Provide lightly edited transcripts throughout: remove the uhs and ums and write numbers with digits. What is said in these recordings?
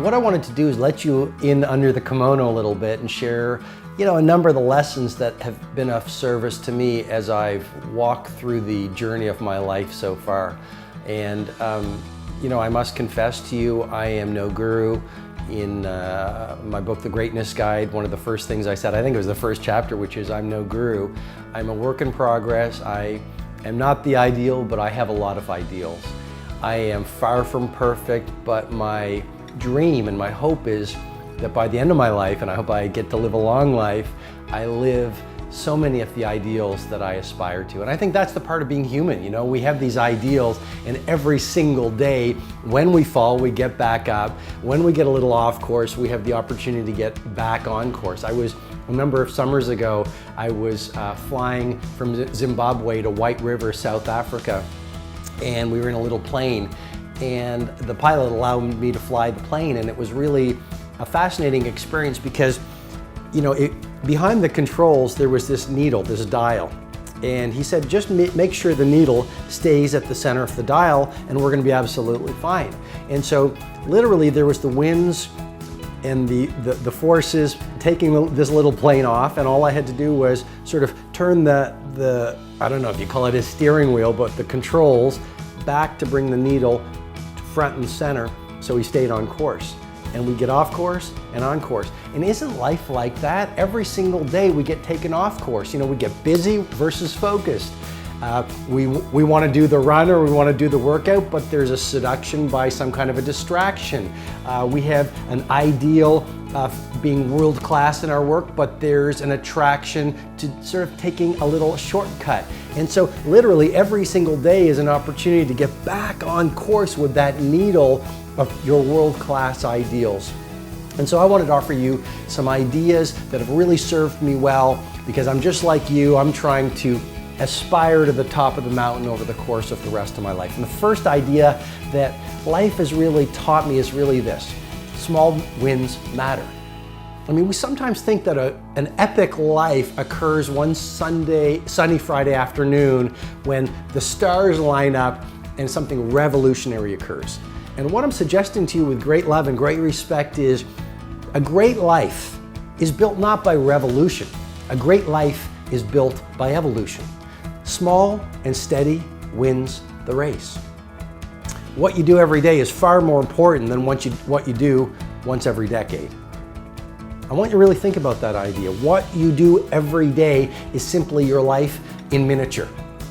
what I wanted to do is let you in under the kimono a little bit and share, a number of the lessons that have been of service to me as I've walked through the journey of my life so far. And, I must confess to you, I am no guru. In my book, The Greatness Guide, one of the first things I said, I think it was the first chapter, which is I'm no guru. I'm a work in progress. I am not the ideal, but I have a lot of ideals. I am far from perfect, but my dream and my hope is that by the end of my life, and I hope I get to live a long life, I live so many of the ideals that I aspire to. And I think that's the part of being human. We have these ideals, and every single day when we fall, we get back up. When we get a little off course, we have the opportunity to get back on course. A number of summers ago, I was flying from Zimbabwe to White River, South Africa, and we were in a little plane, and the pilot allowed me to fly the plane, and it was really a fascinating experience because behind the controls there was this needle, this dial, and he said just make sure the needle stays at the center of the dial and we're going to be absolutely fine. And so literally there was the winds and the forces taking this little plane off, and all I had to do was sort of turn the I don't know if you call it a steering wheel, but the controls back to bring the needle front and center so we stayed on course. And we get off course and on course. And isn't life like that? Every single day we get taken off course. We get busy versus focused. We want to do the run or we want to do the workout, but there's a seduction by some kind of a distraction. We have an ideal of being world class in our work, but there's an attraction to sort of taking a little shortcut. And so literally every single day is an opportunity to get back on course with that needle of your world-class ideals. And so I wanted to offer you some ideas that have really served me well, because I'm just like you, I'm trying to aspire to the top of the mountain over the course of the rest of my life. And the first idea that life has really taught me is really this: small wins matter. We sometimes think that an epic life occurs one sunny Friday afternoon when the stars line up and something revolutionary occurs. And what I'm suggesting to you with great love and great respect is a great life is built not by revolution. A great life is built by evolution. Small and steady wins the race. What you do every day is far more important than what you do once every decade. I want you to really think about that idea. What you do every day is simply your life in miniature.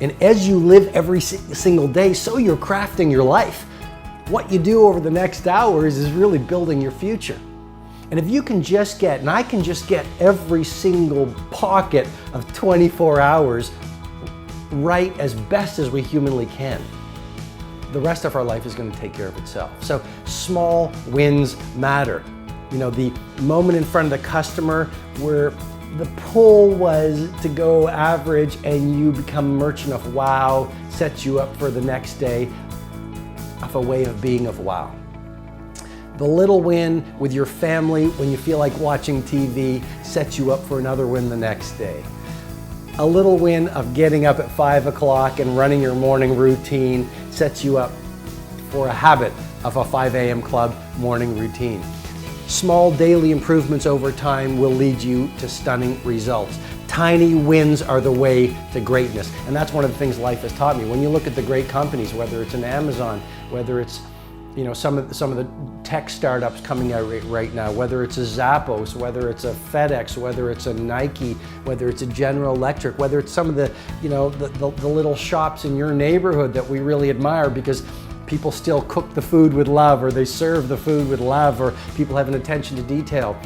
And as you live every single day, so you're crafting your life. What you do over the next hours is really building your future. And if you can just get, and I can just get every single pocket of 24 hours right as best as we humanly can, the rest of our life is going to take care of itself. So small wins matter. The moment in front of the customer where the pull was to go average and you become merchant of wow sets you up for the next day of a way of being of wow. The little win with your family when you feel like watching TV sets you up for another win the next day. A little win of getting up at 5 o'clock and running your morning routine sets you up for a habit of a 5 a.m. club morning routine. Small daily improvements over time will lead you to stunning results. Tiny wins are the way to greatness. And that's one of the things life has taught me. When you look at the great companies, whether it's an Amazon, whether it's some of the tech startups coming out right now, whether it's a Zappos, whether it's a FedEx, whether it's a Nike, whether it's a General Electric, whether it's some of the little shops in your neighborhood that we really admire because people still cook the food with love, or they serve the food with love, or people have an attention to detail.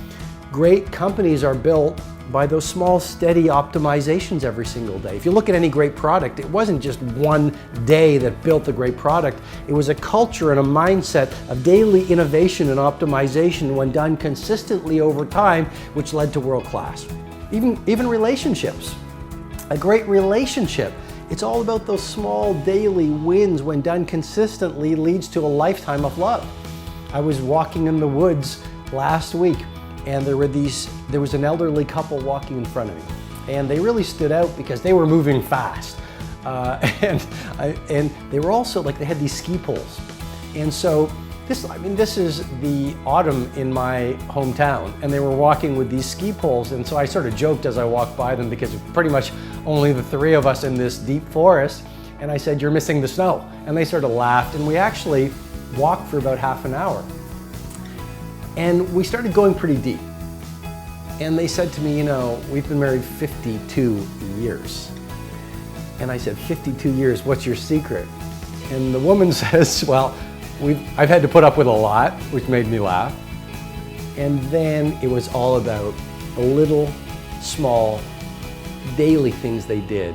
Great companies are built by those small, steady optimizations every single day. If you look at any great product, it wasn't just one day that built the great product. It was a culture and a mindset of daily innovation and optimization when done consistently over time, which led to world class. Even relationships. A great relationship, it's all about those small daily wins when done consistently leads to a lifetime of love. I was walking in the woods last week, and there was an elderly couple walking in front of me, and they really stood out because they were moving fast, and they were also they had these ski poles, and so This is the autumn in my hometown, and they were walking with these ski poles, and so I sort of joked as I walked by them because it's pretty much only the three of us in this deep forest, and I said, "You're missing the snow." And they sort of laughed, and we actually walked for about half an hour. And we started going pretty deep. And they said to me, "You know, we've been married 52 years. And I said, 52 years, what's your secret? And the woman says, "Well, I've had to put up with a lot," which made me laugh. And then it was all about the little, small, daily things they did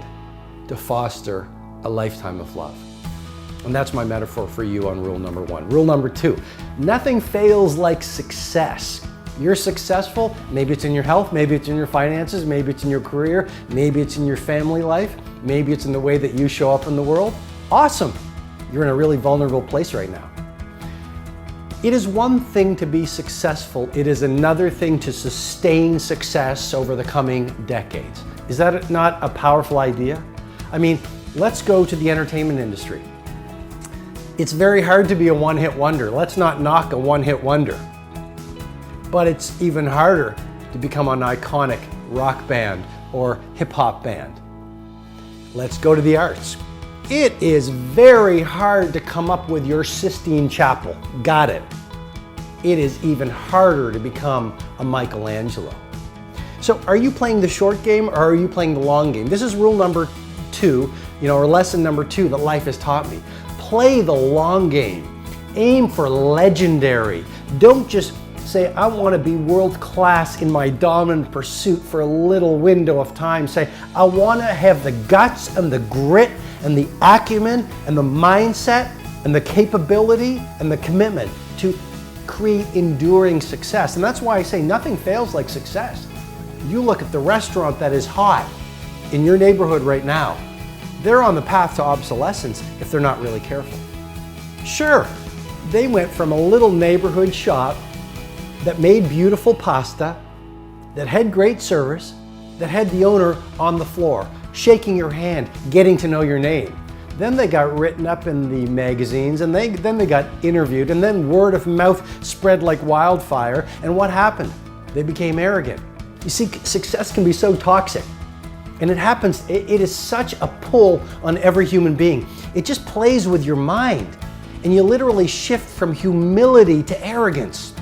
to foster a lifetime of love. And that's my metaphor for you on rule number 1. Rule number 2, nothing fails like success. You're successful, maybe it's in your health, maybe it's in your finances, maybe it's in your career, maybe it's in your family life, maybe it's in the way that you show up in the world. Awesome. You're in a really vulnerable place right now. It is one thing to be successful. It is another thing to sustain success over the coming decades. Is that not a powerful idea? I mean, let's go to the entertainment industry. It's very hard to be a one-hit wonder. Let's not knock a one-hit wonder. But it's even harder to become an iconic rock band or hip-hop band. Let's go to the arts. It is very hard to come up with your Sistine Chapel. Got it. It is even harder to become a Michelangelo. So are you playing the short game or are you playing the long game? This is rule number 2, or lesson number 2 that life has taught me. Play the long game. Aim for legendary. Don't just say, "I want to be world class in my dominant pursuit for a little window of time." Say, "I want to have the guts and the grit and the acumen and the mindset and the capability and the commitment to create enduring success." And that's why I say nothing fails like success. You look at the restaurant that is hot in your neighborhood right now. They're on the path to obsolescence if they're not really careful. Sure, they went from a little neighborhood shop that made beautiful pasta, that had great service, that had the owner on the floor, shaking your hand, getting to know your name. Then they got written up in the magazines, and then they got interviewed, and then word of mouth spread like wildfire. And what happened? They became arrogant. You see, success can be so toxic. And it happens, it is such a pull on every human being. It just plays with your mind. And you literally shift from humility to arrogance.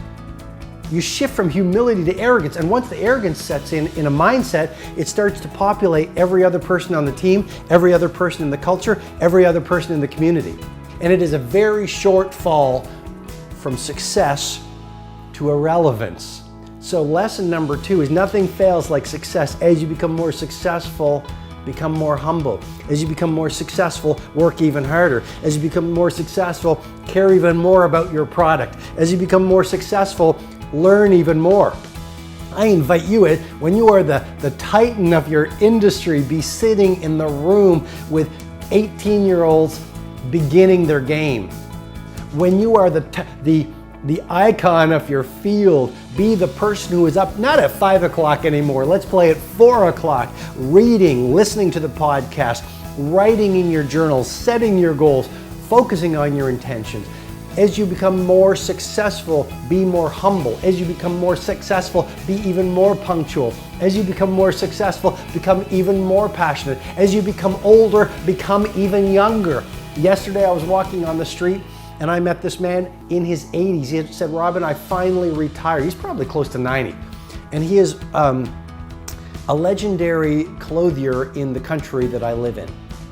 You shift from humility to arrogance, and once the arrogance sets in a mindset, it starts to populate every other person on the team, every other person in the culture, every other person in the community. And it is a very short fall from success to irrelevance. So lesson number 2 is nothing fails like success. As you become more successful, become more humble. As you become more successful, work even harder. As you become more successful, care even more about your product. As you become more successful, learn even more. I invite you, when you are the titan of your industry, be sitting in the room with 18-year-olds beginning their game. When you are the icon of your field, be the person who is up not at 5 o'clock anymore. Let's play at 4 o'clock, reading, listening to the podcast, writing in your journals, setting your goals, focusing on your intentions. As you become more successful, be more humble. As you become more successful, be even more punctual. As you become more successful, become even more passionate. As you become older, become even younger. Yesterday I was walking on the street and I met this man in his 80s. He said, "Robin, I finally retired." He's probably close to 90. And he is a legendary clothier in the country that I live in.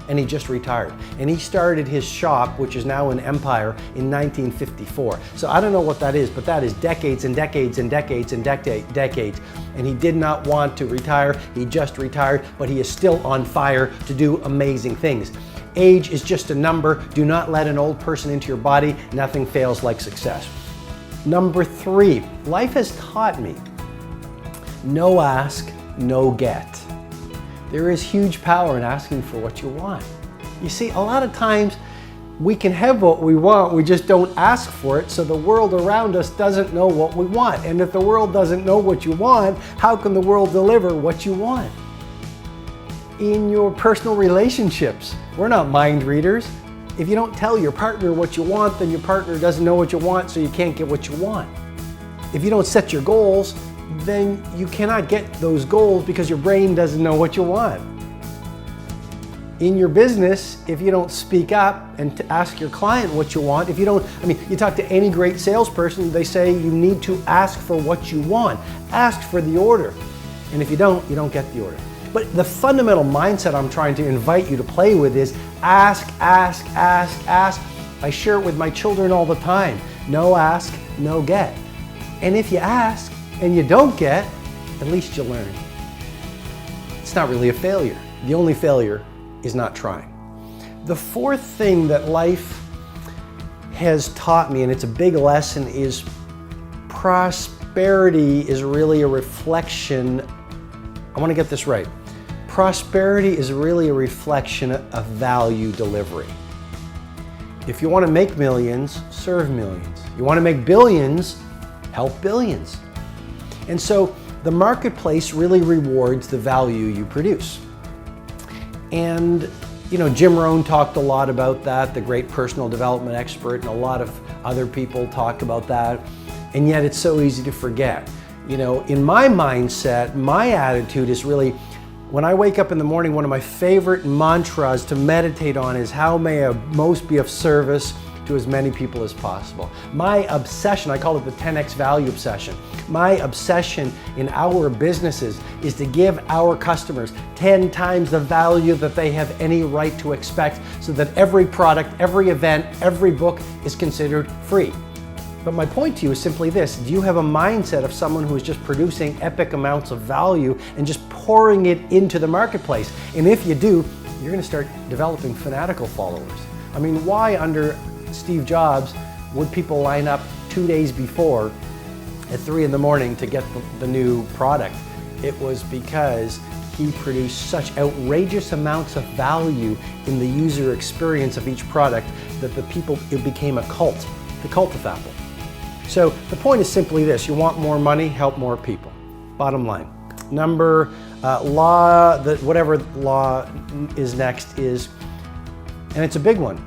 And he just retired. And he started his shop, which is now an empire, in 1954. So I don't know what that is, but that is decades and decades and decades and decades. And he did not want to retire. He just retired, but he is still on fire to do amazing things. Age is just a number. Do not let an old person into your body. Nothing fails like success. Number 3, life has taught me, no ask, no get. There is huge power in asking for what you want. You see, a lot of times we can have what we want, we just don't ask for it, so the world around us doesn't know what we want. And if the world doesn't know what you want, how can the world deliver what you want? In your personal relationships, we're not mind readers. If you don't tell your partner what you want, then your partner doesn't know what you want, so you can't get what you want. If you don't set your goals, then you cannot get those goals because your brain doesn't know what you want. In your business, if you don't speak up and to ask your client what you want, if you don't, you talk to any great salesperson, they say you need to ask for what you want. Ask for the order. And if you don't get the order. But the fundamental mindset I'm trying to invite you to play with is ask, ask, ask, ask. I share it with my children all the time. No ask, no get. And if you ask and you don't get, at least you learn. It's not really a failure. The only failure is not trying. The fourth thing that life has taught me, and it's a big lesson, is prosperity is really a reflection. I want to get this right. Prosperity is really a reflection of value delivery. If you want to make millions, serve millions. You want to make billions, help billions. And so the marketplace really rewards the value you produce. And Jim Rohn talked a lot about that, the great personal development expert, and a lot of other people talk about that. And yet it's so easy to forget. In my mindset, my attitude is really, when I wake up in the morning, one of my favorite mantras to meditate on is how may I most be of service to as many people as possible. My obsession, I call it the 10x value obsession. My obsession in our businesses is to give our customers 10 times the value that they have any right to expect, so that every product, every event, every book is considered free. But my point to you is simply this: do you have a mindset of someone who is just producing epic amounts of value and just pouring it into the marketplace? And if you do, you're going to start developing fanatical followers. Why under Steve Jobs would people line up 2 days before at 3 in the morning to get the new product? It was because he produced such outrageous amounts of value in the user experience of each product that it became a cult, the cult of Apple. So the point is simply this: you want more money, help more people. Bottom line. Whatever law is next is, and it's a big one,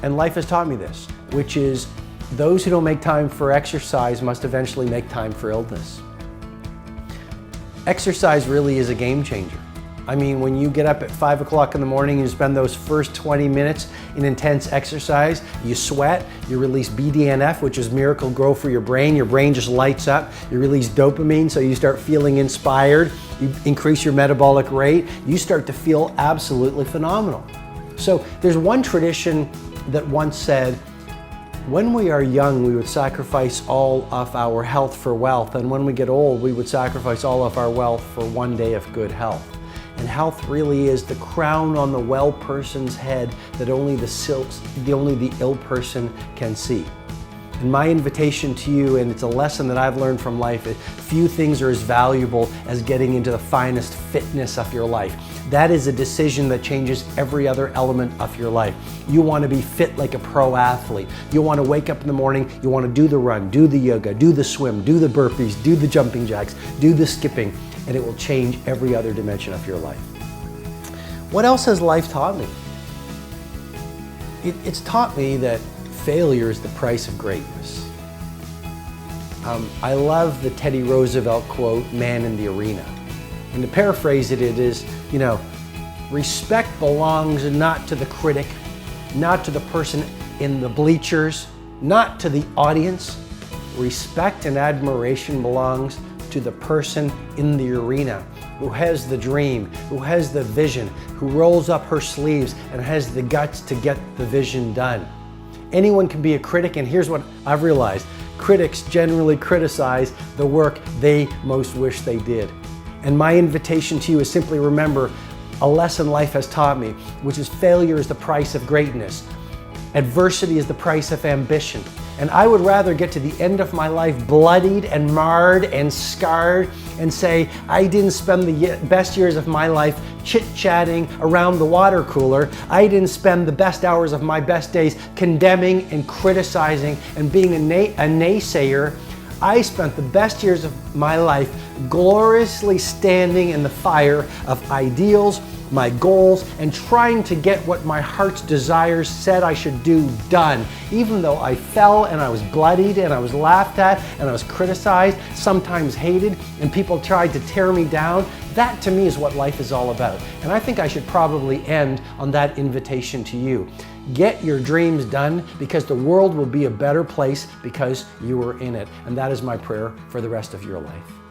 and life has taught me this, which is those who don't make time for exercise must eventually make time for illness. Exercise really is a game changer. When you get up at 5 o'clock in the morning and you spend those first 20 minutes in intense exercise, you sweat, you release BDNF, which is miracle grow for your brain just lights up, you release dopamine, so you start feeling inspired, you increase your metabolic rate, you start to feel absolutely phenomenal. So there's one tradition that once said, when we are young, we would sacrifice all of our health for wealth, and when we get old, we would sacrifice all of our wealth for one day of good health. And health really is the crown on the well person's head that only the ill person can see. And my invitation to you, and it's a lesson that I've learned from life, is few things are as valuable as getting into the finest fitness of your life. That is a decision that changes every other element of your life. You want to be fit like a pro athlete. You want to wake up in the morning, you want to do the run, do the yoga, do the swim, do the burpees, do the jumping jacks, do the skipping, and it will change every other dimension of your life. What else has life taught me? It's taught me that failure is the price of greatness. I love the Teddy Roosevelt quote, "Man in the arena." And to paraphrase it, it is, respect belongs not to the critic, not to the person in the bleachers, not to the audience. Respect and admiration belongs to the person in the arena who has the dream, who has the vision, who rolls up her sleeves and has the guts to get the vision done. Anyone can be a critic, and here's what I've realized. Critics generally criticize the work they most wish they did. And my invitation to you is simply remember a lesson life has taught me, which is failure is the price of greatness. Adversity is the price of ambition. And I would rather get to the end of my life bloodied and marred and scarred and say, I didn't spend the best years of my life chit-chatting around the water cooler. I didn't spend the best hours of my best days condemning and criticizing and being a naysayer. I spent the best years of my life gloriously standing in the fire of ideals, my goals, and trying to get what my heart's desires said I should do done. Even though I fell and I was bloodied and I was laughed at and I was criticized, sometimes hated, and people tried to tear me down, that to me is what life is all about. And I think I should probably end on that invitation to you. Get your dreams done, because the world will be a better place because you are in it. And that is my prayer for the rest of your life.